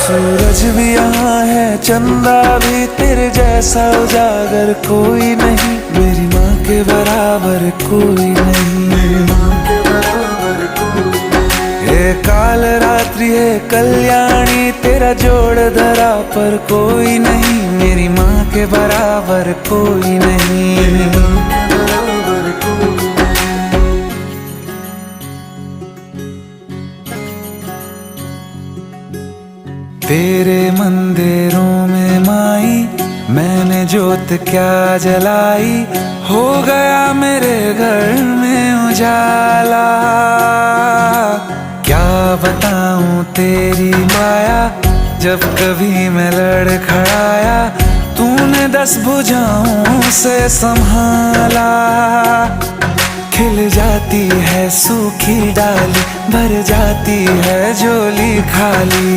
सूरज भी यहाँ है, चंदा भी, तेरे जैसा उजागर कोई नहीं, मेरी माँ के बराबर कोई नहीं, मेरी माँ के बराबर कोई नहीं। ये काल रात्रि है कल्याणी, तेरा जोड़ धरा पर कोई नहीं, मेरी माँ के बराबर कोई नहीं, मेरी माँ के बराबर कोई नहीं। तेरे मंदिरों में माई मैंने जोत क्या जलाई, हो गया मेरे घर में उजाला। क्या बताऊं तेरी माया, जब कभी मैं लड़खड़ाया, तूने 10 भुजाओं से संभाला। खिल जाती है सूखी डाली, भर जाती है झोली खाली।